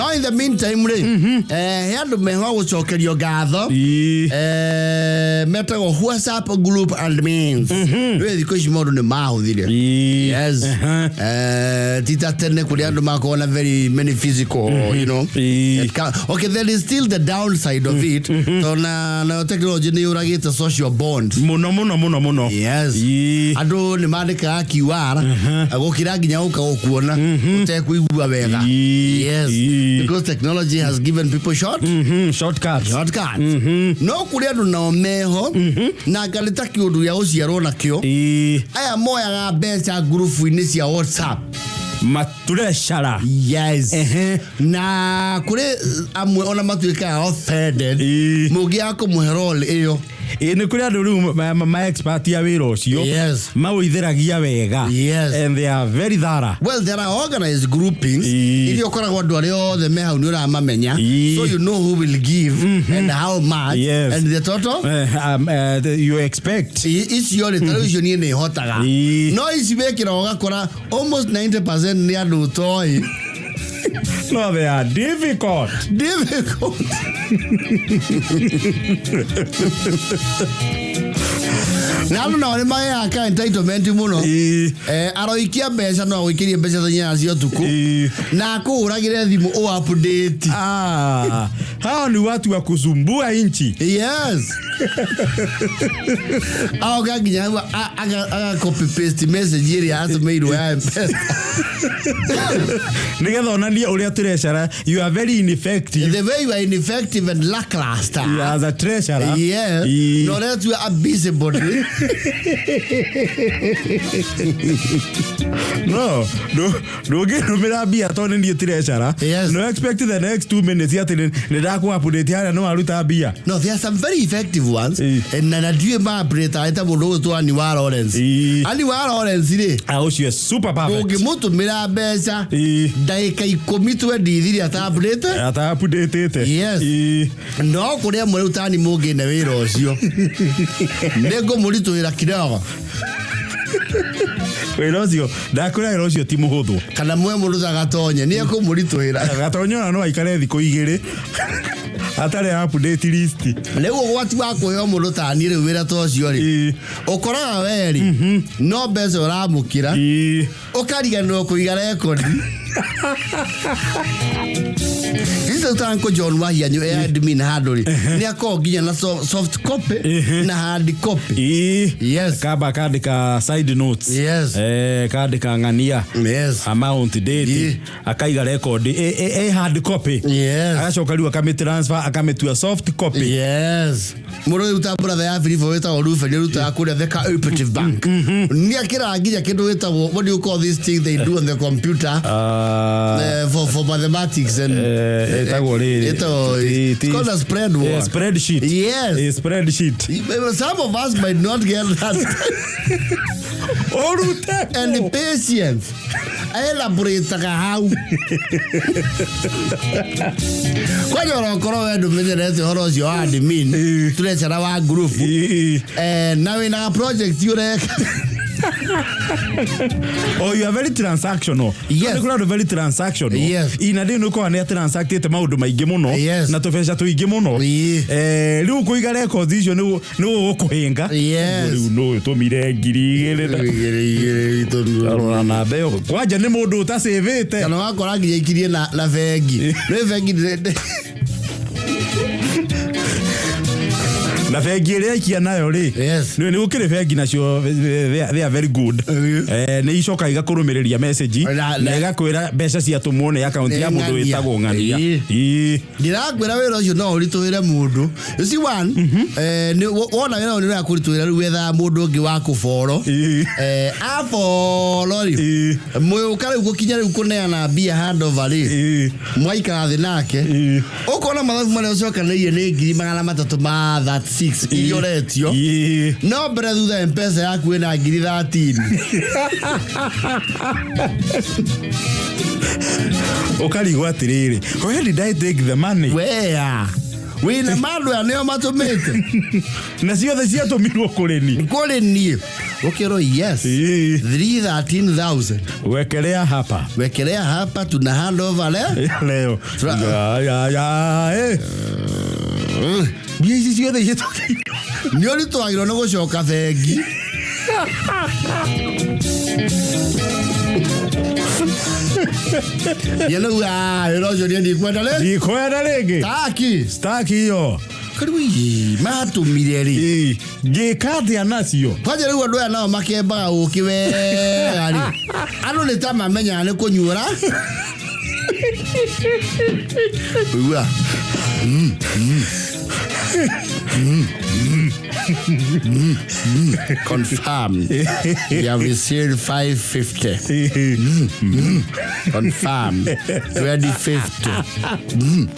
No, in the meantime, he andu meho gucokerio ngatho metago WhatsApp group admins thikå ici maå ndå nä mahå yes tita tene kå rä andå makona very many physical you know okay, there is still the downside of it na technology nä å ragä te social bond muno yes andå nä mandä kaga QR gå kä ra nginya gå ka gå kuona å tekũigua wega yes because technology has given people shortcuts no kå rä andå nao meho na ngalä ta kä å ndå gä a gå ciarwo nakĩo aya moyaga mbeca ngurubu-inĩ cia WhatsApp maturecara yes na kuri amwe ona matuikaga offended mugia kumuhe role iyo ni kuri andu riu ma expert ya wira ucio mawitheragia wega and they are very thorough. Well, there are organized groupings iria ukoragwo andu aria othe me hau ni uramamenya so you know who will give and how much and the total you expect icio ni television ni hotaga no ici bekira ugakora almost 90% ni andu toy. No, they are difficult. Nalo na wale maya aka entitlement muno aroikia mbeca no gwikirie mbeca cia cio tuku na kuuragire thimu o update hao ni watu wa kuzumbua inchi yes au gaginya aga copy paste message ile atumeirwo ya mpesa nigetha onania uria treasurer you are very ineffective. The way you are ineffective and lackluster as a treasurer no that you are busybody. no get no be atone ni treasurer no expect the next 2 minutes yet ni ndaku update ya no aruta bia. No, there are some very effective ones and na due ma update aita mundu to ani wa Lawrence ri ucio super perfect ungimutumira mbeca ndaika 10 20 ata update yes no kuria mwe utani mungine wira ucio nego murituira kidogo wira ucio ndakura wira ucio ti muhuthu kana mwe mundu gatonya ni akumurituira gatonya no aikare thiko igiri atare update list lego gwati wako yo mundu tani ri wira to cio ri ukoraga weri no mbeca uramukira ukariganwo kuiga record Isa utanko John Wahianyo admin handle ni akoginya na soft copy na hard copy yes kaba kadika side notes kadika ngania amount date akaiga record hard copy agacoka riu akamitransfer akametua soft copy muro utambura ya free for weta orufe ni ruta kuria the cooperative bank ni akira nginya kindu wetagwo what do you call this thing they do on the computer for mathematics and it's called a spreadsheet. Yes, a spreadsheet. Some of us might not get that. And the patience. I elaborate how. Kwa hiyo ukoro wedu mwenye horo sio admin. Tunachana wa group. Now in our project you oh, you are very transactional. Yes. You are very transactional. Yes. Ina de no ko ane transacted maundu maingi muno na tofeca tuingi muno. Riu kuiga record icio no ukuhinga. No tumire ngiri to na beo. Kwaja ni mundu utasevete. Kana wakora nginya ikirie na vengi. No vengi na vengi ria ikia nayo ri ni gukire vengi nacio they are very good ni icoka igakurumiriria message na igakwira mbeca cia tumone account ya mundu witagwo ngania ndirakwira wira ucio no urituire mundu uci one ni wona wira ni akurituira ru wetha mundu ngi wa kuboro aforo ri mwe ukare gukinya ru kuneana bia handover ri mwaika thi nake ukona mathabu mare ucoka ni 300 ma that 6 ioretio no mbere thutha mpesa yaku ina 13 ukari gwatiriri where did I take the money where wina mandu aneo matumite na ciothe ciatũmirwo kũrĩ ni kũrĩ niĩ ukiro yes 313,000 wekelea hapa tuna hand over leo biezi ciothe ciatũmirwo nĩ ũrĩ twagĩrwo nĩ gũcoka thengi Yenu rojo ni kwenda rĩngĩ staki hiyo karibu matumire ri ngĩkati anacio kwaje rĩu andũ aya nao makembaga ũkĩ wega ri andũ nĩ ta mamenya nĩ kũnyuora uwa confirm you have received 550 confirm 2050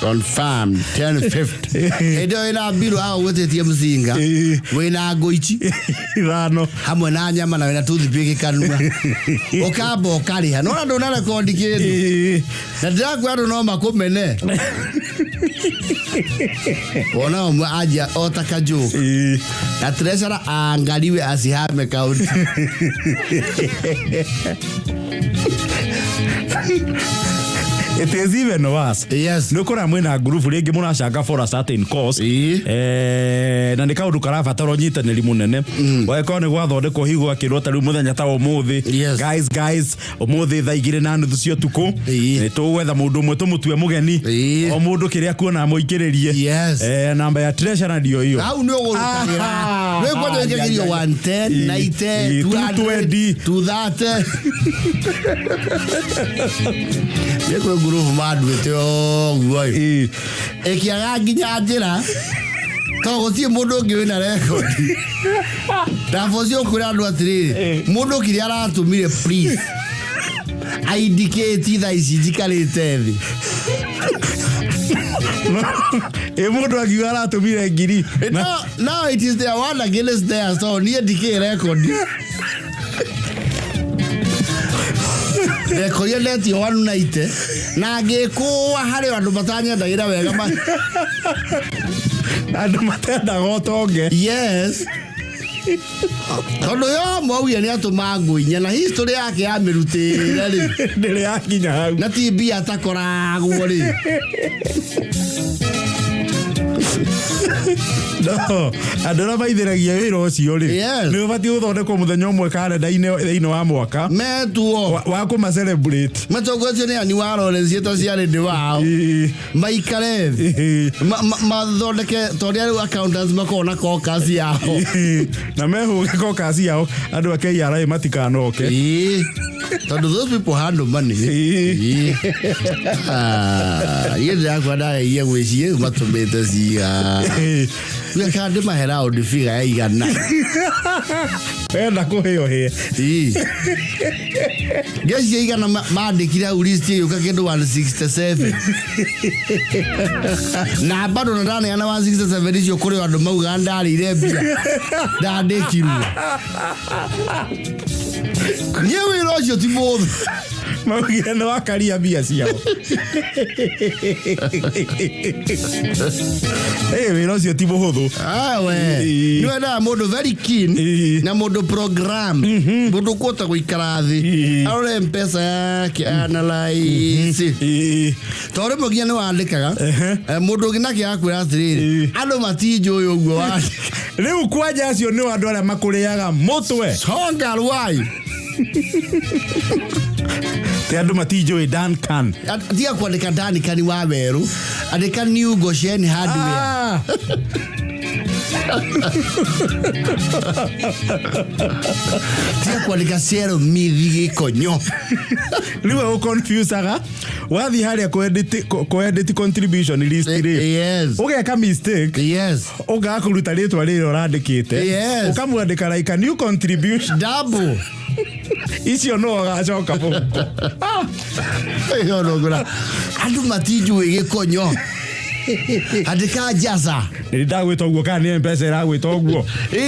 confirm 1050 edo ina biru hao wote tia mzinga wena goichi rano hamwe na nyama na wena tuthipike kanua okabo kariha no ndo na record kindu na ndagwa ndo no makomene ona umwe aja otakajo na treasure angaliwe asihame kaunti it is even worse. Yes. Nukora mwena group rĩngĩ mũracanga for a certain cause. Na nĩ kaũndũ karabatara ũnyitanĩri mũnene. Wagĩkorwo nĩ gwathondekwo higo akĩrota rĩu mũthenya ta ũmũthĩ. Guys, ũmũthĩ thaa 2:30 cia ũtukũ. Nĩ tũgwetha mũndũ ũmwe tũmũtue mũgeni. O mũndũ kĩrĩa kuona mũikĩrĩrie. Namba ya treasure ndio hiyo. Hau nĩ ũgũrũkagĩra. Nĩ kwenda ngĩgirio 110, 90, 220, 230. Nĩkwe group madwĩte ogwo. Ekiaga nginya njĩra. Tondũ gũtirĩ mũndũ ũngĩ wĩna record. Ndabocio kwĩra andũ atĩrĩrĩ, mũndũ kĩrĩa aratũmire please. Indicate tha ici njikarĩte thĩ. Mũndũ akiuga aratũmire ngiri. No, it is there one against there, so niĩ ndikĩ record. Rekoria neti wanu naite na ngĩkũwa harĩ andũ matanyendagĩra wega ma andũ matendaga ũtonge. Yes. Tondũ yo mwauya nĩ atũma ngũinya na history yake ya mĩrutĩre rĩ ndĩrĩ yakinya hau na ti mbia atakoragwo rĩ. No, andũ arĩa maithĩragia wĩra ũcio rĩ nĩ ũbatiĩ gũthondekwo mũthenya ũmwe karenda-inĩ thĩinĩ wa mwaka metuo wa kũma-celebrate matongotio nĩ ani wa Lawrence ciĩta cia rĩndĩ wao maikare thĩ mathondeke tondũ rĩu accountants makorwo na caucus yao na mehũge caucus yao andũ a KRA matikanoke tondũ those people handle money yeye ndakwa ndageire gwĩciria matũmĩte ciga we kandi mahera ũndũ figa ya igana enda kũheo he gesi ya igana maandĩkire au list yũka kĩndũ 167 na bado na ndani ana 167 icio kũrĩ andũ mauga ndarĩire mbia ndandĩkirwo niĩ wĩra ũcio ti mũthũ maugire nĩ wakaria mbia ciao wĩra ũcio ti mũhũthũ nĩ wendaga mũndũ very keen na mũndũ program mũndũ kũhota gũikara thĩ arore mpesa yake analyze tondũ rĩmwe nginya nĩ wandĩkaga mũndũ ũngĩ nake akwĩra atĩrĩrĩ andũ matinjũĩ ũguo wandĩka rĩu kwanja acio nĩ andũ arĩa makũrĩaga mũtwe songa rwai te andũ matinjũĩ Duncan tiga kwandĩka Duncan wa werũ andĩka New Goshen hardware tiga kwandĩka Cero mithi gĩkonyo rĩu ũconfusaga wathiĩ harĩa kũ-edit contribution list rĩ ũgeka mistake ũgaga kũruta rĩtwa rĩrĩa ũrandĩkĩte ũkamwandĩka like a new contribution double icio no agacoka mũhuko andũ matinjũĩ gĩkonyo andĩka Jaza ndagwĩta ũguo kana nĩ mpesa ĩragwĩta ũguo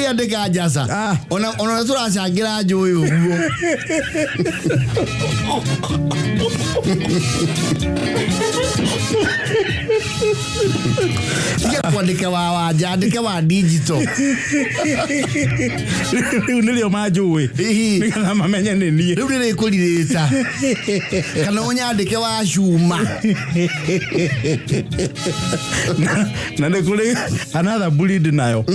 andĩka Jaza ona tũracangĩra njũĩ ũguo Tiga kuandika wanja, andika wa digital. Nilio majuwe. Nika mamenye nini. Nile kulileta. Kana unyandike wa shuma. Na nekule another bullied nayo.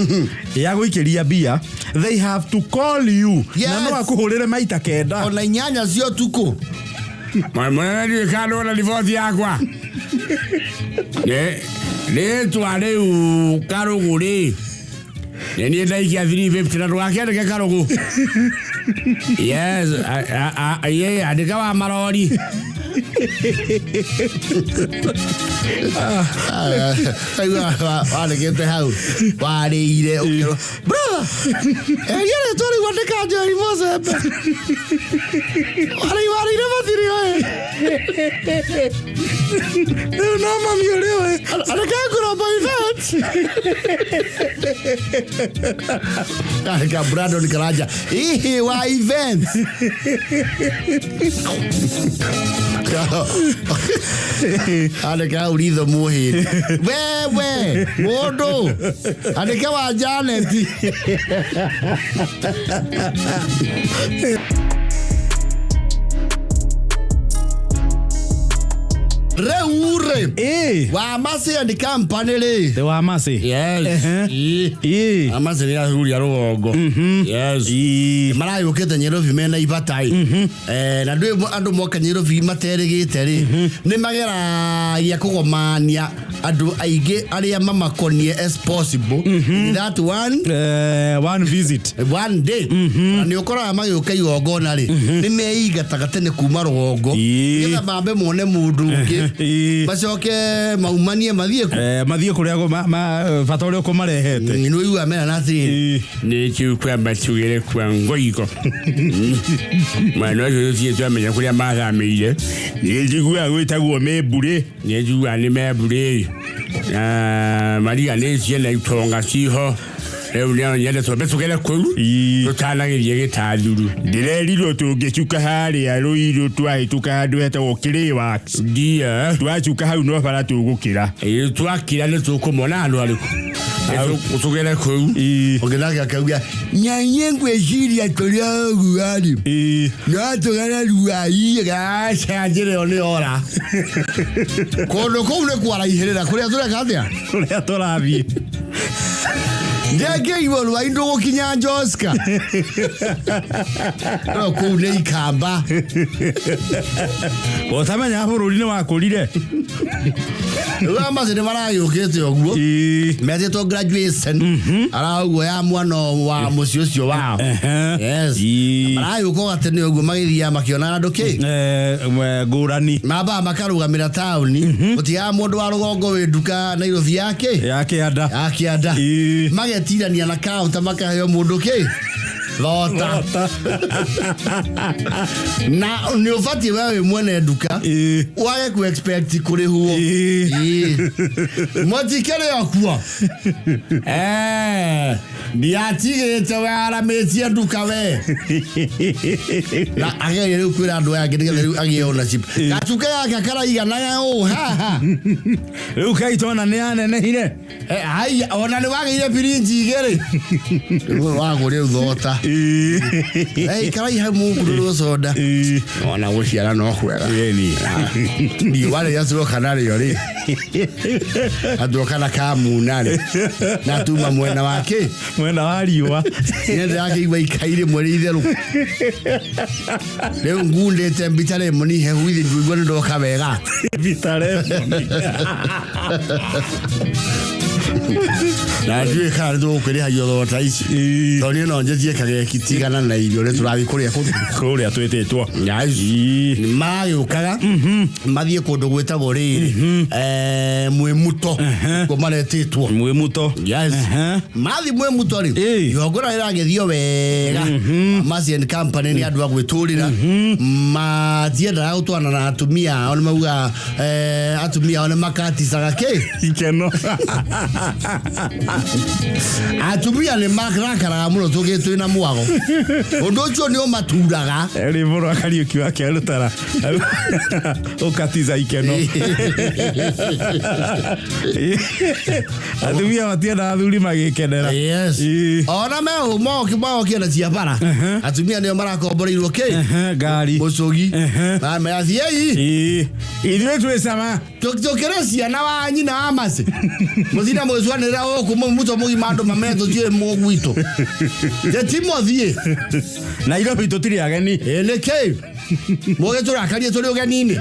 Yago ikiria bia, they have to call you. Na no akuhurire maita kenda. Ona nyanya sio tuko. Mwana ni kado na divorce yakwa. Ne tuale u karuguri. Ni ndai ya 350 na rwake ke karugu. Yes, aye adikawa marori. Wale get hau. Wale ile okero. Brother. Yale tori wande kaje imoze. Wale never tiri. No mami ole. Adakagura by that. Ka Brandon Karaja. Wa events. Adaka ulizo muhi. Wewe, modo. Adaka wa Janet. Reure. Wamercy and company le. The Wamercy. Yes. Wamercy ni ahuri ya rogo. Yes. Mara yokete Nairobi Mena Arata. Na ndwe andu moka Nairobi materegete ri. Ni magera ya kugomania andu aige aria mama konie as possible. That one visit. One day. Ni ukora amayoka igogona ri. Ni meiga tagatene kuma rogo. Ngetha bambe mone mundu ngi. Bacoke maumanie mathie kuria fatore ko marehete no iwa mena na three ni chiukwa bachugire kwa ngoiko mwana yo tie amenya kuria matha meire ni jigua gwitagwo mebure ni jigua ni mebure Maria ni ciena itonga ciho Eulio nyende to betugere kuru tutanagirie gitaduru ndirerirwo tungicuka hari aruiru twahituka handu hetagwo kiri wax ndia twacuka hau no bara tugukira twakira ni tukumona andu ariku utugere kuru ogelaga kauga nyanye ngweciria kuria guari no tugere ruai ga chanjire oni ora kono komne kwara ihirira kuria tureka atia kuria turathie Ndege iwolu wa indo gokinya Joska. No kune ikamba. Otamenya bururi ni wakurire. Wamercy ni marayukite oguo. Mete to graduation. Araguo ya mwana wa mucio cio wa. Yes. Marayuko atene oguo magithia makiona andu ki. Ngurani. Maba makarugamira tauni. Utia mundu wa rugongo we duka Nairobi yake ada. Magetirania na kaunta makaheo mundu ki lota na ni ufati wewe mwene duka wage ku expect kuri huo motikere yakua ndiatigite wara metia duka we na agere kwira andu yake ndigere agie ownership gatuka yake kara igana ya ha ukaitona ni anene hire ai ona ni wagire pirinji igere wagure uthota kara iha muguru soda ona guciara no kwega ni wale yasro kanari yori adokana kamunare na tuma mwena wake mwena wariwa nende yake iwa ikaire mweri itheru leo ngunde tembitare moni he huithi ndugwa ndo kabega bitare na ndiye kana ndo kwere hayo lota ici toni no njetie kage kitigana na irio le turabi kuria kuria twetetwa ni mayo kaga mathie kundu gweta goriri mwemuto ko maretetwo mwemuto yes mathi mwemuto ri yogora iragethio wega Wamercy and company ni andu agwiturira mathienda gutwana na atumia ona mauga atumia ona makati saga ke ikeno Atumia ni makrakara muno tugitu ina mwago. Undu ucio ni umaturaga. Eri muro akariuki wake arutara. Ukatiza ikeno. Atumia matienda athuri magikenera. Yes. Ona me umo kibao kiana ciabara. Atumia ni marakomboreirwo ki? Ngari. Mucogi. Na me athiei. Ithuĩ twĩ sama. Tukire ciana wa nyina amase. Muthina mwicwanira oku muto mugima andu mametho cie mugwito. Je Timothy. Nairobi tutiri ageni. Eleke. Moge turakarie turi ugenini.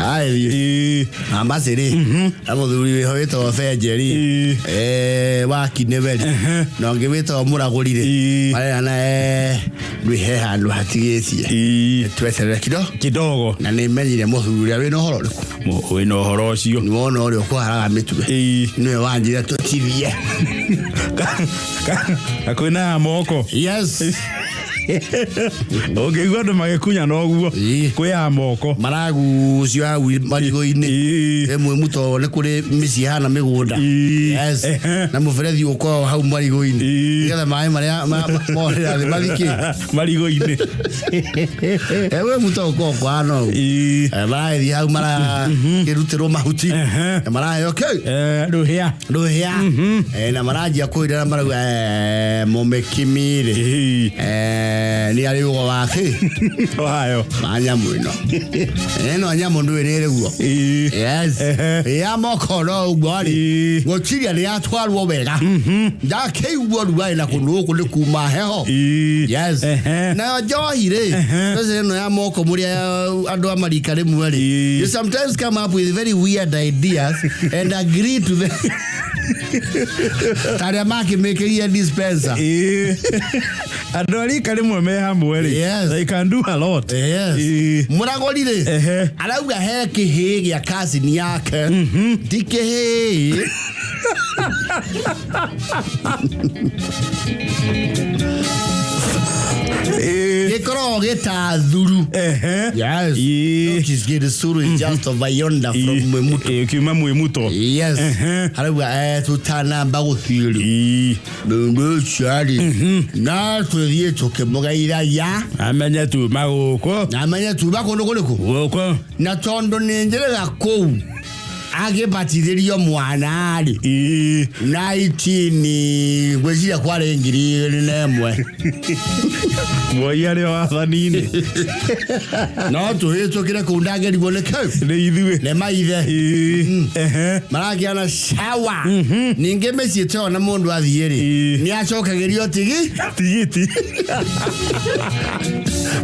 Ai. Amase ri. Amuthuri we hoito Fenjeri. Wa Kineberi. No ngibito muragurire. Mara na rihe handu hatigicie. Tweterere kidogo. Na ni menyire muthuri we no horo riku. We no horo cio. Ni wona uri kwaraga mitwe. Ni wanjira tutithie. Akwina moko. Yes. Okay, guado magekunya no guo. Kwi ya moko. Maragu cio marigo-ini. Emwe muto ne kuri misi hana migunda. Yes. Na muferethi uko hau marigo-ini. Ngetha mai maria morera mathiki. Marigo-ini. Ewe muto uko kwa no. Marathi hau mara kirutiro mahuti. Marathi okay. Ruhia. Na maraji akoira maragu momekimire. Ni ari ugo wake. Ohayo. Anyamu ino. Eno anyamu ndu ere guo. Yes. Ya moko no ugwari. Gochiria ni atwarwo wega. Da ke ugwa na kunu ku kuma heho. Yes. Na johire. Sasa no ya moko muri andu amarika rimwe. You sometimes come up with very weird ideas and agree to them. Tare maki mekeria dispenser. Adori karimwe me hamwe ri. Yes. They can do a lot. Yes. Muragorire. Arauga he kihi gya kasi ni yake. Dikehe. Gekoro geta dhuru. Yes. She's getting suru is just over yonder from Mwemuto. Kiuma Mwemuto. Yes. Arauga tutana baguthiri. Ndu chari. Na tuthie tukimugaira ya. Amenya tu magoko. Amenya tu bakono kuliko. Goko. Na tondo nenjerega kou. Age batithirio mwana ari. 19 gweciria kware ngiri nemwe. Moyare wa thanini. No tuhitwo kire kundage riboneke. Ni ithuĩ. Ne maithe. Maragiana shawa. Ninge meciete ona mundu athieri. Ni acokagerio tigiti.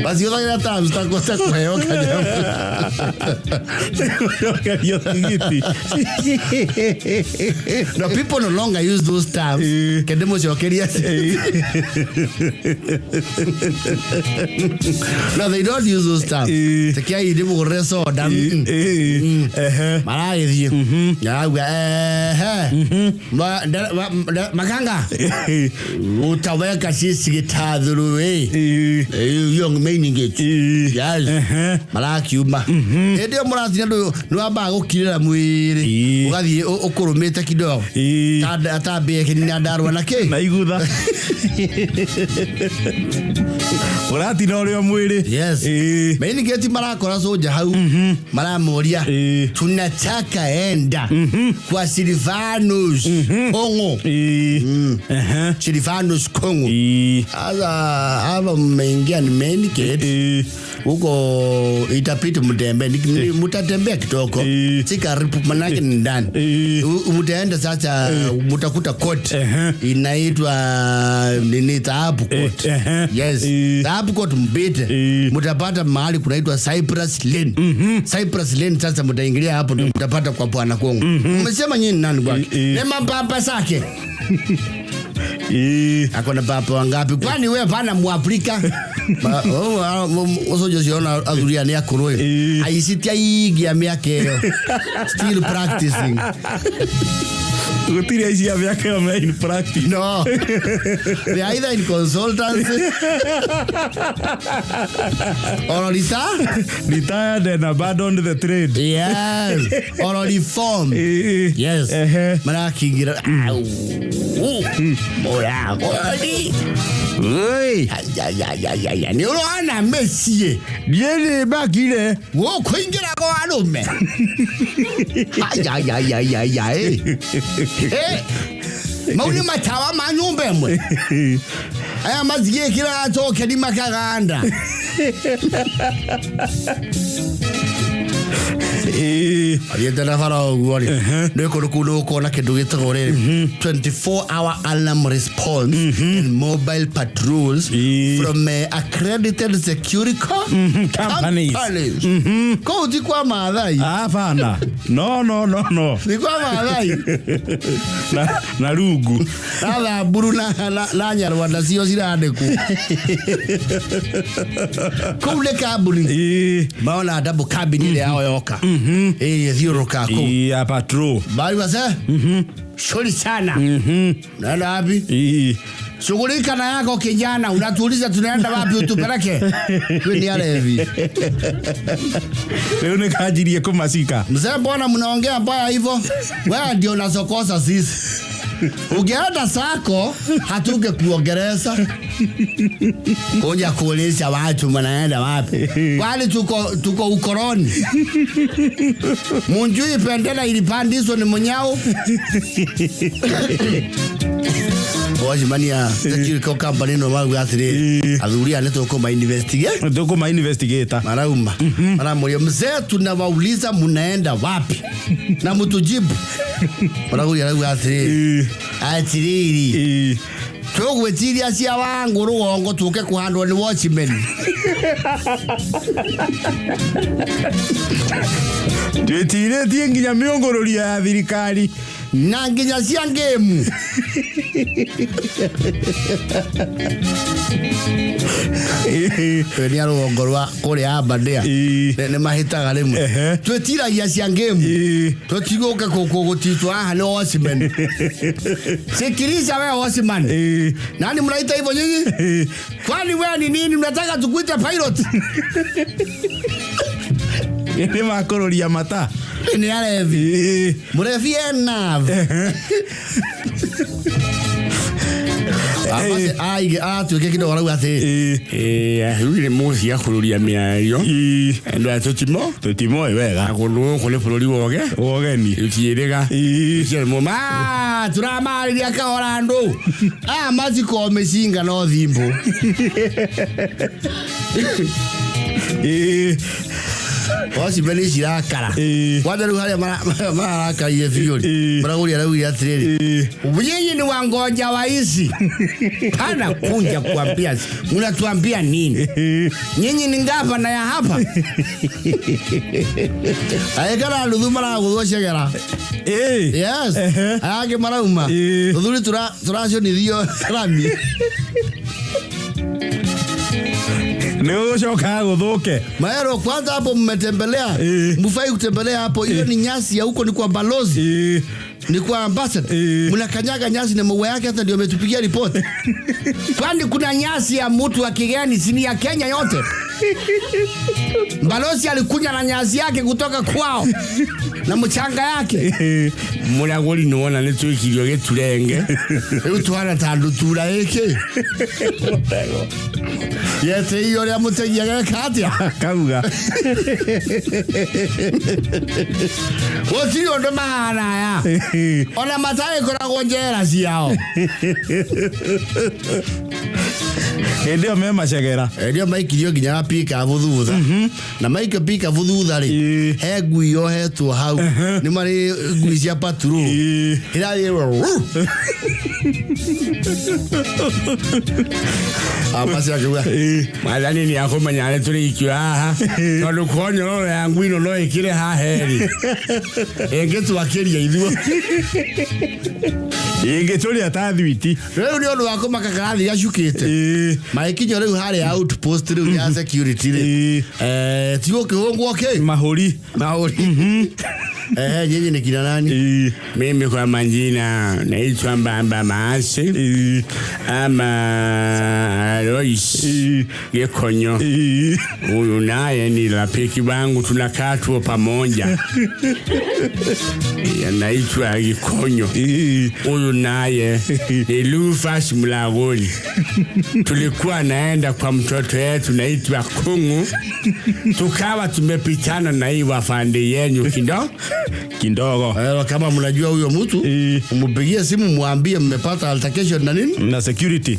Basi yoga times takosa kuheo kanya. Yoga tigiti. No, people no longer use those terms. Kedemo chokeria. No, they don't use those terms. Tekia idemo reso dam. Mara yedi. Ya makanga. Utaweka sisi gitadhuru young meaning it. Yes. Mara kiuma. Edio muratina no aba gukirira mwiri. Ugathi ukurumite kidogo. Atabe kinina darwa nake. Na igutha. Urati no rio mwiri. Yes. Meni geti marakora soja hau. Maramoria. Tunataka enda kwa Silvanus Kongo. Silvanus Kongo. Aba mengia ni meni geti. Uko itapita mtembe mutatembea kitoko sikaripu manake ndani mutaenda sasa mutakuta court inaitwa nini taabu court. Yes, taabu court mbite mutapata mahali kunaitwa Cyprus Lane. Cyprus Lane sasa mutaingilia hapo ndio mutapata kwa Bwana Kongo. Umesema nyinyi nani kwake? Nema papa sake. Akona papa wangapi? Kwani wewe pana Muafrika? Oso josiona azuria ni akoroe. Aisitia igi ya miaka hiyo. Still practicing. Gutiri aici avyake in practice. No. They are either in consultancy or retired and abandoned the trade. Yes. Or reform. Yes. Marakingira. Moya. Oi. Ya. Ni unaona Messi. Yeye bakile. Wo kuingira kwa alume. Ya. Mauni matawa manyumbe mwe. Aya mazigie kila atoke ni makaganda. Alienda farao gwori. Ndiko kuno na kindu gitagore 24-hour alarm response and mobile patrols from accredited security companies. Ko ti kwa Maathai. Hapana. No. Ni kwa Maathai. Na rugu. Ala buru na Nyarwanda sio siradeku. Ko le kabuni. Maona double cabin ile yao yoka. Zero kako. Ya patrol. Bali wasa? Shuri sana. Naenda wapi? Shughulika na yako kijana, unatuuliza tunaenda wapi utupeleke? Kwani yale hivi. Leo nikajirie kumasika. Mzee mbona mnaongea mbaya hivyo? Wewe ndio unazokosa sisi. Ukienda sako hatuke kuongeleza. Koja kuuliza watu mnaenda wapi? Wale tuko ukoroni. Munjui pendela ilipandizwa ni mnyao. Boji mania security company no magu athiri adhuria neto koma investigate ndoko investigator marauma maramoyo mzee tunawauliza mnaenda wapi na mtujibu maragu athiri athiri tugwetiria cia wangu rugongo tuke kuhandwo ni watchmen twetire tie nginya miongororia ya thirikari na nginya cia ngemu ni arugongo rwa kuria Abadea ne mahitaga rimwe twetiragia cia ngemu twetigoka gutitwa haha ni watchmen sikiliza wewe watchman nani mnaita hivyo nyinyi kwani wewe ni nini mnataka tukuite pilot ni makororia mata ni alevi mrefi enough tuke kidogo wala ate yule mosi ya kurudia miayo ndo atotimo wega akulu kule fulori wogeni ukirega sio mama turamali ya kaorando mazi ko mesinga no thimbo Wasi beli shirakara. Wada ruhale maraka yefiyori. Maragulia rawi atreli. Nyinyi ni wangoja waisi. Kana kunja kuambia. Mnatuambia nini? Nyinyi ni ngapa na ya hapa. Ayekana luduma na kudoshegera. Yes. Ayake marauma. Udhuri turasho ni dio rami. Leo shoka guthuke. Maero kwanza hapo mmetembelea. Mfai kutembelea hapo. Hiyo ni nyasi ya huko ni kwa balozi. Ni kwa ambassador. Mnakanyaga nyasi na maua yake hata ndio umetupigia ripoti. Kwani kuna nyasi ya mtu wa kigeni sini ya Kenya yote. Balozi alikuja na nyasi yake kutoka kwao. Na mchanga yake. Muragori nuona netu ikirio geturenge. Utwana tandu tura eke. Yete hiyo ya mutegia katia kauga. Woti ndo maana ya. Ona matai kora gonjera ciao. Ndio mema chegera. Ndio maikirio ginya pika vuthutha. Na maika pika vuthutha ri. He guio he tu hau. Ni mari guisia paturu. Ira ri. Amasa kuwa. Malani ni akoma nyale tuli ikiwa. Tondu konyo no ya ngwino no ikire ha heri. Engetu akeria ithuo. Tuli atathwiti. Rĩu nĩ ũndũ wa kũmaka karathi gacukĩte. Maikinyo rĩu harĩa outpost rĩu ya security rĩ. Tigo kĩhũngwo kĩ? Mahũri. Nyinyi ni kina nani? Mimi kwa majina naitwa Mbamba Maasi ama Lois Gekonyo. Huyu naye ni rafiki wangu, tunakaa tu pamoja. Anaitwa Gekonyo. Huyu naye ni Lufas Mlagoli. Tulikuwa naenda kwa mtoto yetu naitwa Kungu. Tukawa tumepitana na hii wafande yenu kidogo. Kama mnajua huyo mtu, mpigie simu mwambie mmepata altercation na nini? Na security.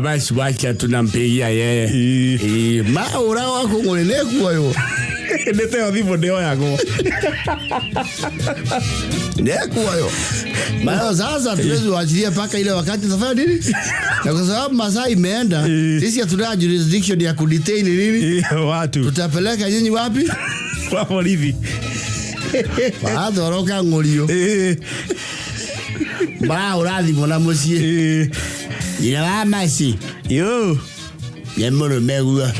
Basi wacha tunampigia yeye. Maura wako ngone kwa hiyo. Ndio vipo ndio yako. Kwa hiyo. Maana sasa tuwezi waachilia paka ile wakati safari nini? Na kwa sababu masaa imeenda, sisi hatuna jurisdiction ya kudetain nini? Watu. Tutapeleka nyinyi wapi? Kwa polisi. Baada roka ngolio. Urathi mwana mucie. Ina Wamercy. Yo. Yemoro megua.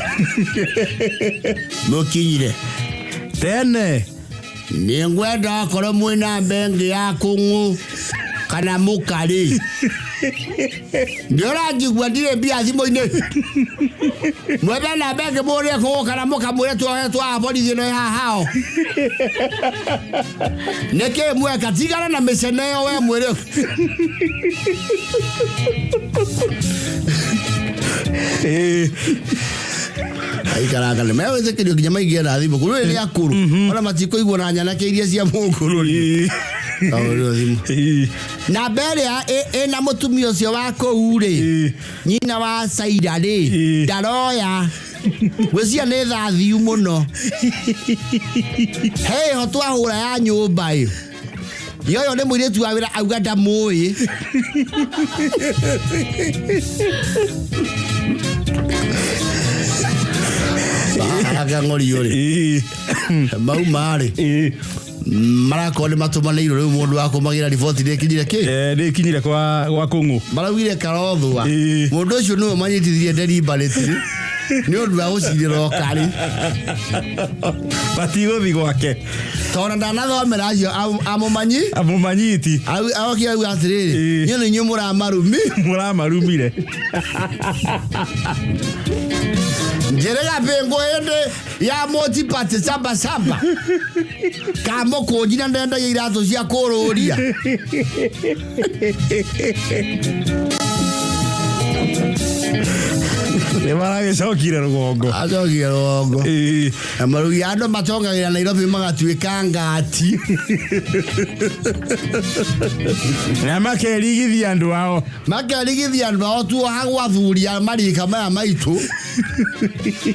Mokinyire. Tene. Ni ngwenda korwo mwina bengi ya Kungu kana mukari. Ndora njigua ndire bia thimo-ini. Mwebe na bengi murie ko kana mukamure twa borithi no hahao. Neke mweka tigana na miceneo we mwire. Aikaraga ne mewe zekirio kinyama igira thimo kuru ile akuru ona matiko igwo na nyana ke iria cia mukuru na mbere na mutumia ucio wa kuure nyina wa Saida ri ndaroya gwecia ne thathiu muno hey ho twahura ya nyumba yo ne mwire tu awira auga ndamui Aga ngori yori. Mau mari. Marako ni matumaniro riu mundu wako magira report ri kinyire ki? Ri kinyire kwa Kungu. Maragire karothwa. Mundu ucio no manyitithirie deliberate. Ni undu wa uciriro kari. Batigo bigwake. Tona ndanathomera acio amumanyiti. Aoki au atiriri. Nyo ni nyumura marumire. Jerega bengo ende ya moti pate samba. Kamo kujina ndenda ya irato cia kururia. Le marage shokire rugongo. Ashokire rugongo. Amarugi ando matonga ya Nairobi magatuika ngati. Na makerigithia andu ao. Tu hagwa thuria marika maya maitu.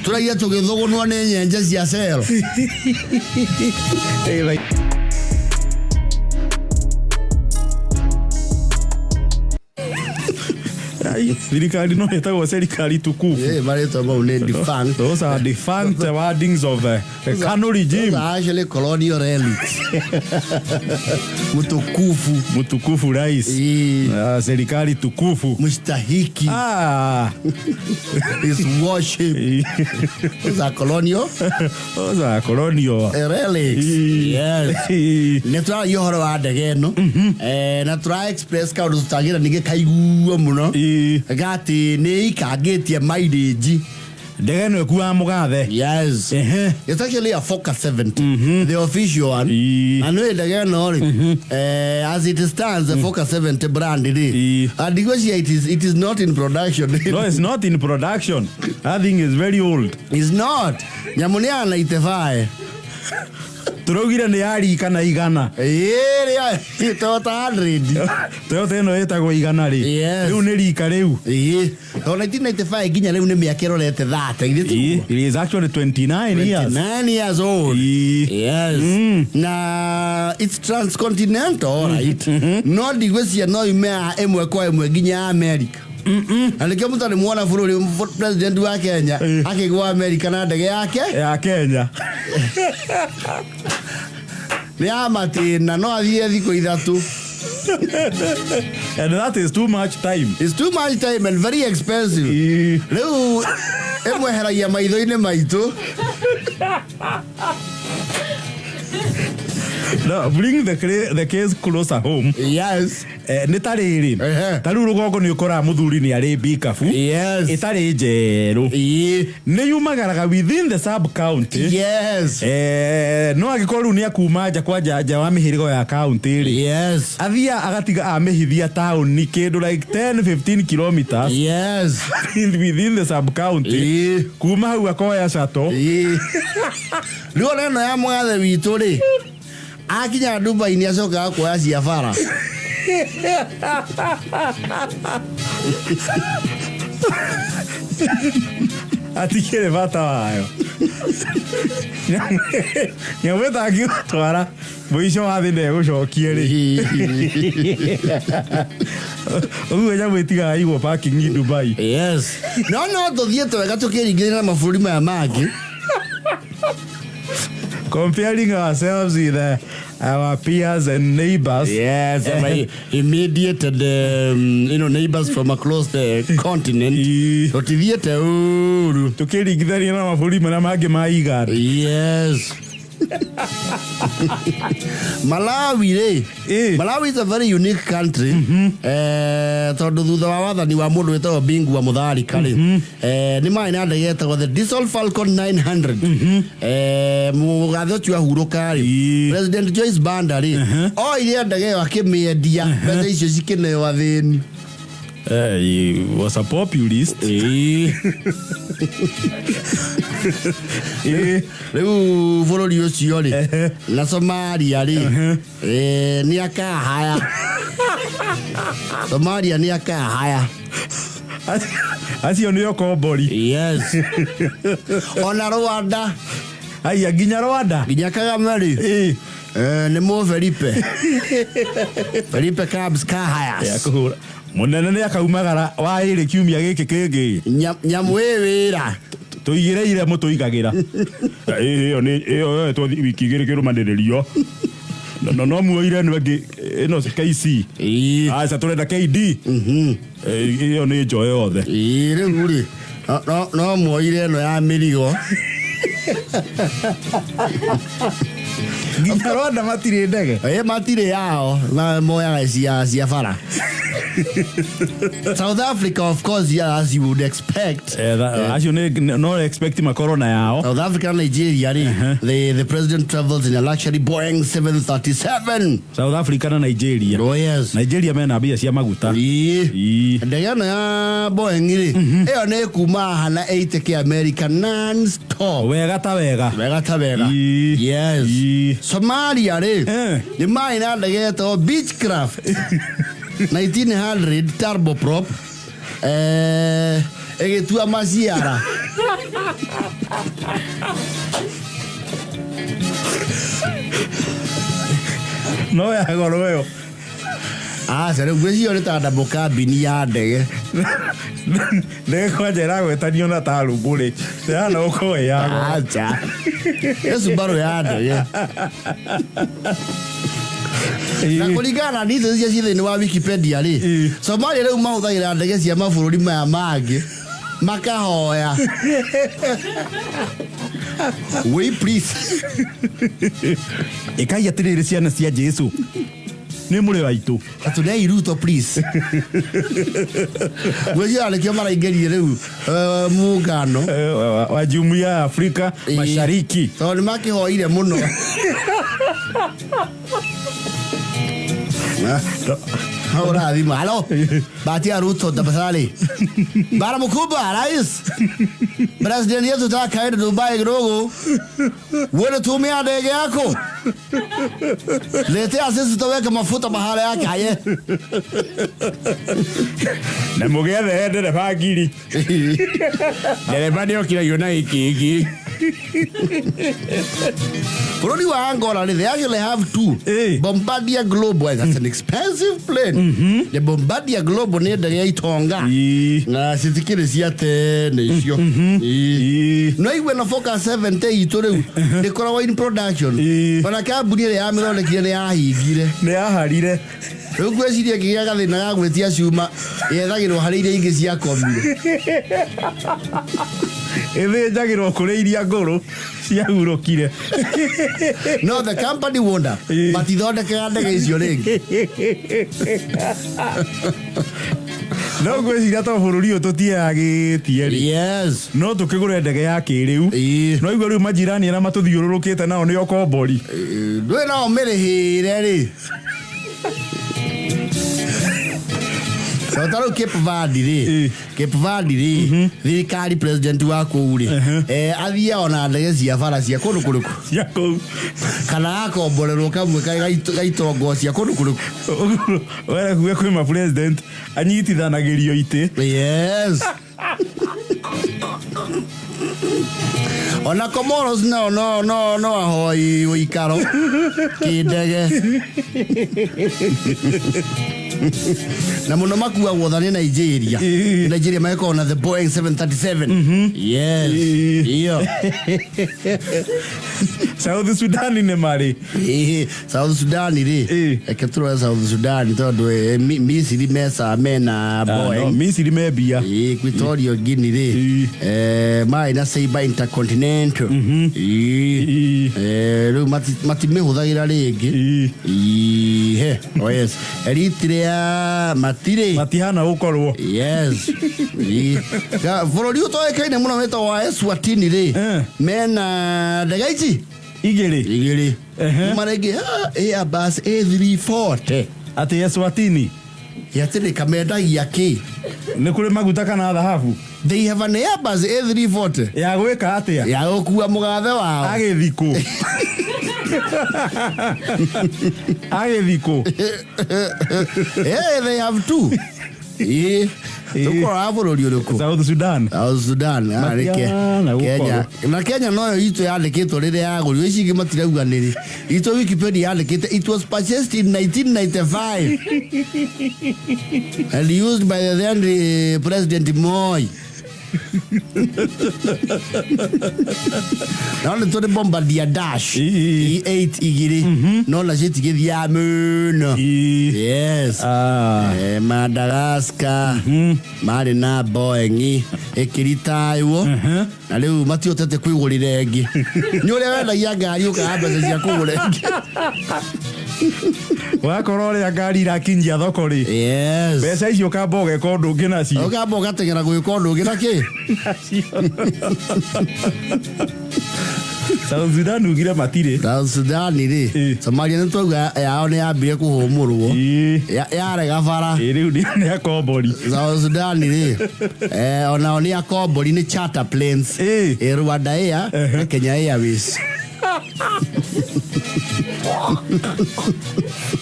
Turagia tugithugunwo ni nyenje cia cero. Serikali no etagwo serikali tukufu. Mareto mau ni defunct. Those are defunct wordings of the Kanu regime. Those are actually colonial relics. Mutukufu rais. Serikali tukufu. Mustahiki. His worship. Those are colonial. Relics. Yes. Netra yohoro wa Ndege no. Na try express ka utagira nige kaiguo muno. Gati ni ikagetie mileage. Ndege no ekuwa mugathe. Yes. It's actually a Focus 70. The official one. And we Ndege no as it stands the Focus 70 brand and because it is not in production. No, it's not in production. That thing is very old. It's not. Nyamunia na itefae. Turogire ni ari kana igana. Toyota 100. Toyota eno etagwo igana ri. Riu ni rika riu. Ona 1995 ginya riu ni miaka rorete 30. It is actually 29 years. 29 years old. Yes. Na it's transcontinental, right? No digwecia no imea emwe kwa emwe ginya America. Alike mutane muona bururi president wa Kenya akigwa America na ndege yake ya Kenya. Ni amatina no athie thiko ithatu. And that is too much time. It's too much time and very expensive. Riu emwe heragia maitho-ini maitu. No, bring the case closer home. Yes. Nĩ ta rĩrĩ. Ta rĩu rũgongo nĩ ũkoraga mũthuri nĩ arĩ bikabu. Yes. Ĩtarĩ njerũ. Nĩ yumagaraga within the sub county. Yes. No agĩkorwo rĩu nĩ akuma nja kwa nja wa mĩhĩrĩgo ya county rĩ. Yes. Athia agatiga amĩhithia town ni kĩndũ like 10-15 kilometers. Yes. Within the sub county. Kuma hau akoya shato. Rĩu neno ya mwathe witũ rĩ. Akinya Dubai ni acokaga kuoya ciabara. Atikĩrĩ bata wayo. Nyamwĩta angĩgũtwara mũico wa thĩ ndegũcokie rĩ. Ũguo nyamũ ĩtigaga igwo parking in Dubai. Yes. No tũthiĩte wega tũkĩringithania na mabũrũri maya mangĩ. Comparing ourselves with our peers and neighbors. Yes, immediate and neighbors from across the continent. Tũtithiĩte ũru. Tũkĩringithania na mabũrũri marĩa mangĩ ma iganda. Yes. Malawi rĩ. Malawi is a very unique country. Tondũ thutha wa wathani wa mũndũ wĩtagwo Bingu wa Mutharika rĩ. Nĩ maĩ na ndege ĩtagwo the Diesel Falcon 900. Mũgathe ũcio ahurũka rĩ. President Joyce Banda rĩ. Oire ndege ĩyo akĩmĩendia. Mbeca icio cikĩneo athĩni. He was a populist. Rĩu bũrũri ũcio rĩ na Somalia rĩ nĩ akahaya. Somalia nĩ akahaya. Acio nĩo kombori. Yes. Ona Rwanda. Aya nginya Rwanda. Nginya Kagame rĩ. Nĩ mũ Felipe Cabs kahaya. Munene nĩ akaumagara wa ĩrĩ kiumia gĩkĩ kĩngĩ. Nyamũ wĩra. Tũigĩrĩire mũtũigagĩra. Ĩyo twathi wiki igĩrĩ kĩrũmanĩrĩrio. No muoire nĩ ĩno KC. Aca tũrenda KD. Ĩyo nĩ njoe yothe. Rĩu rĩ. No muoire ĩno ya mĩrigo. Nginya Rwanda matirĩ ndege. Matirĩ yao na moyaga cia bara. South Africa, of course, yeah, as you would expect. As you no expect makorona yao. South Africa and Nigeria, the president travels in a luxury Boeing 737. South Africa and Nigeria. Oh yes. Nigeria mena mbia cia maguta. Ndege ya Boeing ri. Eyo nĩ kuma hana 80k America non-stop. Wega ta wega. Wega ta wega. Yes. Somalia ri. Nĩ maĩ na ndege to Beechcraft. 1900 turboprop egetua maciara. No ya goro yo. Sere gwĩcio nĩ ta double cabin ya ndege. Ndege kwa njĩra gwĩtanio na tarumbu rĩ. Yana ũkoe yago. Acha. Subaru ya ndege. Na kũringana na indo iria ciĩ thĩinĩ wa Wikipedia rĩ. Somalia rĩu mahũthagĩra ndege cia mabũrũri maya mangĩ makahoya. Wait please. Ĩkai atĩrĩrĩ ciana cia Jesu. Nĩ mũrĩ waitũ. Atũnei Ruto please. Gwĩcio alĩkio maraingĩrire rĩu muungano wa Jumuiya ya Afrika Mashariki. Tondũ makĩhoire mũno. Ahora dime, aló, Batia Ruto, tafadhali. Bara mkubwa, rais. President yetu taka kaenda Dubai kidogo. Wewe tumia ndege yako. Letea sisi tutaweka mafuta mahali yake haye. Na mugethe endere bagiri. Dereva ndio kila yona hiki. Bũrũri wa Angola, they actually have two. Bombardier Global, that's an expensive plane. The Bombardier Global nĩ ndege ya itonga. Na citikĩrĩ cia tene icio. No igwe na Focus 70 itũ rĩu ndĩkoragwo in production. Ona kambuni ĩrĩa yamĩthondekire nĩ yahingire. Nĩ yaharire. Rĩu gwĩciria kĩgĩa gathĩna ga gwĩtia cuma yethagĩrwo harĩ iria ingĩ cia komire. Eve jagiro kure iria ngoro cia hurokire. No, the company wonder. But ithondekaga ndege icio ringi. No gweciria to bururi uyu tutiagitie ri. Yes. No tukigure ndege ya kiriu. No igwa riu majirani na matuthiururukite nao ni okombori. Ndwe no mirihire ri. Otaro Cape Verde ri thirikari president wa kuu ri athia ona ndege cia bara cia kundu kuriku cia kuu kana akomborerwo kamwe gaitongo cia kundu kuriku wera kuwe kwi ma president anyitithanagirio ite. Yes. Ona Comoros no ahoi uikaro kidege na muno makua wothani Nigeria maiko na the Boeing 737. Yes. Iyo. South Sudan ni mari. South Sudan ri. Eketro South Sudan tondu Misiri mesa mena Boeing. No, Misiri mebia. Equatorial Guinea ri. Mai na Seiba Intercontinental. Ru mati mehuthagira ringi. Oh yes. Eritrea matihana ukorwo. Yes. Vorori utoekaine muno weta wa Eswatini ri. Mena ndege igiri. Marege Airbus A340. Ati Eswatini. Yatire kamedagia ki. Ni kuri maguta kana dhahabu. They have an Airbus A340. Ya gweka atia. Ya gukua mugathe wao. Agithiko. Agithiko. They have two. Tukora bururi uruku. South Sudan. Kenya no itu yandikitwo rire yaguri icigi matirauganiri. Itu Wikipedia yandikite it was purchased in 1995 and used by the then President Moi. Now the to bombardier dash E8 igiri no la jeti githia muno. Yes. Madagascar mari na Boeing ekirita iwo na riu matiotete kwigurire engi ni uri wenda ya ngari ukahamba cia kugure engi wakorore ya ngari irakinjia thoko ri. Yes. Besa icio kamboge kondu ngina cio ukamboga tengera gwikondo ngina ki South Sudan ugire matire. South Sudan ri. Somalia nitwaga yao ni yambire kuhumurwo. Yarega bara. Riu ni akombori. South Sudan ri. Ona ni akombori ni charter planes. Rwanda Air, Kenya Airways.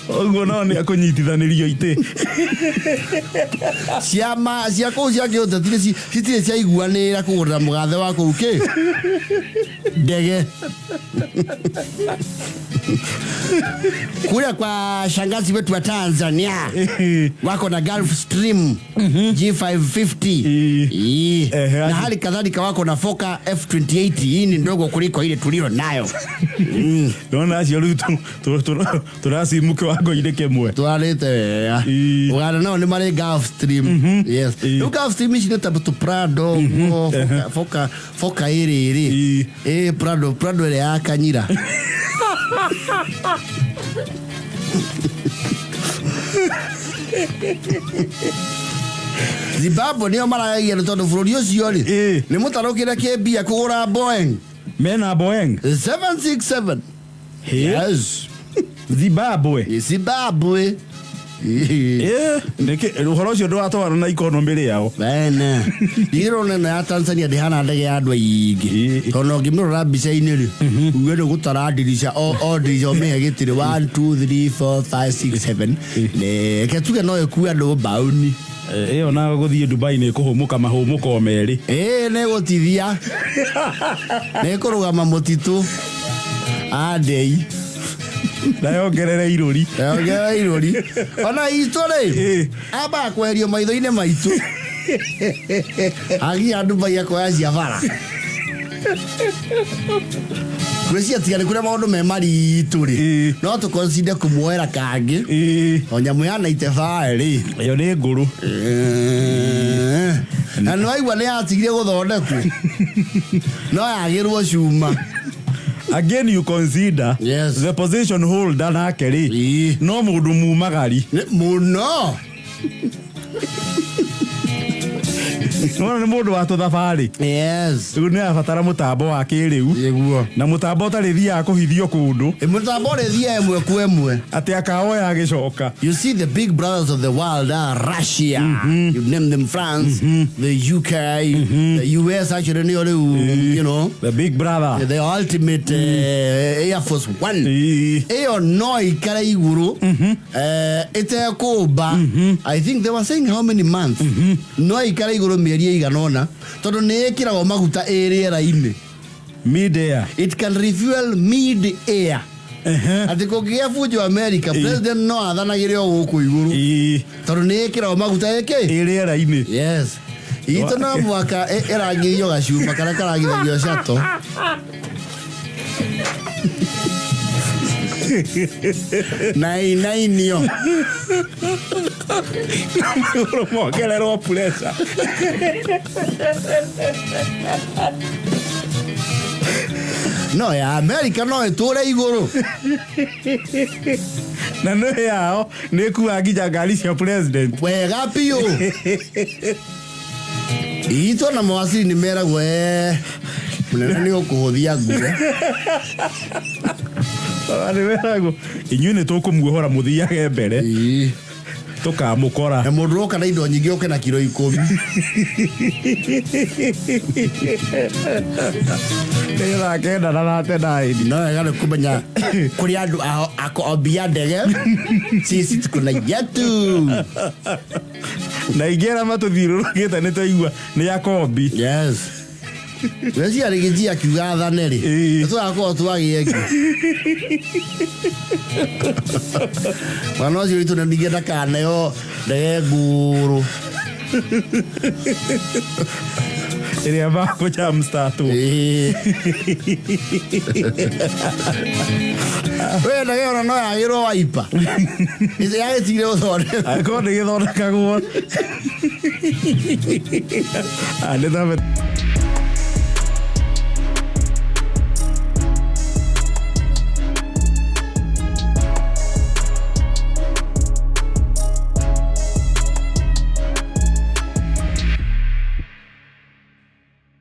Ogo no ni akunyitithanirio ite. Ciama cia kuu cia kiuteti citire cia iguanira kugurira mugathe wa kuu ki ndege kuria kwa shangazi wetu wa Tanzania wako na Gulf Stream G550 na hali kadhalika wako na Fokker F28. Hii ni ndogo kuliko ile tulio nayo. Dona acio riu turasi muke wako ile kemwe twarite ugana nao ni mari Gulf Stream. Yes. Gulf Stream is not about Prado Fokker iri Prado ile akanyira. Zimbabwe niyo maragia tondu bururi ucio ri ni mutarukire kibia kugura Boeing Mena Boeing 767. Yes. Zimbabwe. Neke uhoro ucio ndwatwara na economy ri yao. Bene. Iro na Tanzania ndihana ndege ya andu aingi. Tono ngimurora bica-ini ri. Uwe ndo gutara dirisha o dirisha mehe gitire 1 2 3 4 5 6 7. Ne ketuge no ekuwa ndo bauni. Ona guthie Dubai ni kuhumuka mahumuko meri. Ne gutithia. Ne kurugama mutitu. Adei. Ndayongerera iruri. Ona itore. Aba kwerio maitho-ini maitu. Agi andu bai akoya cia bara. Kwesi atigane kuria maundu me maritu ri. No to consider kumuera kangi. Onya muyana ite fae ri. Yo ni nguru. Na no aigua nĩ atigire gũthondekwo. No yagĩrwo cuma. Again, you consider the position holder nake ri no mũndũ mumagari mũno. Nĩ mũndũ wa tũthabarĩ. Rĩu nĩ abatara mũtambo wa kĩrĩu na mũtambo ũtarĩ thiaga kũhithio kũndũ. Mũtambo ũrĩ thiaga ĩmwe kwa ĩmwe atĩ akaoya agĩcoka. You see the big brothers of the world are Russia, you name them, France, the UK, the US actually nĩo rĩu, you know, the big brother, the ultimate Air Force One. Ĩyo no ikara igũrũ ĩtekũmba. I think they were saying how many months. No ikara igũrũ mĩeri iganona tondũ nĩ ĩkĩragwo maguta rĩera-inĩ mid-air. It can refuel mid-air. Ati kũngĩgĩa bunjo America, president no athanagĩre o gũkũ igũrũ tondũ nĩ ĩkĩragwo maguta rĩera-inĩ. Yes. Itũ no mwaka ĩrangĩrio gacuma karĩa karagithagio shato. Nainio ũrũmongererwo pressure. No ya America no ĩtũre igũrũ na nĩ yao nĩ kuga nginya ngari cia president wega biũ. Itũ na mawaziri nĩ meragwo mũnene nĩ ũkũhũthia nguo. Nĩ meragwo inyuĩ nĩ tũkũmuohora mũthiage mbere tũkamũkora. Na mũndũ ũroka na indo nyingĩ ũke na kilo 10. Nĩrakenda na nate naĩni. No wega nĩ kũmenya kũrĩ andũ akombia ndege sisi tuko na yetu. Na ingĩra matũthiũrũrũkĩte nĩ twaigua nĩ akombi. Yes. Wezi arigijia akiuga thaneri. Tũgakorwo twagĩenge. Mwana ũcio witũ nĩ ningĩ ndakaneo ndege ngũrũ. Ĩrĩa makũja mstatũ. We ndege ona no yagĩrwo waipa. Yagĩtigire gũthondeka. Angĩkorwo ndĩgĩthondekagwo. Nĩ thambe.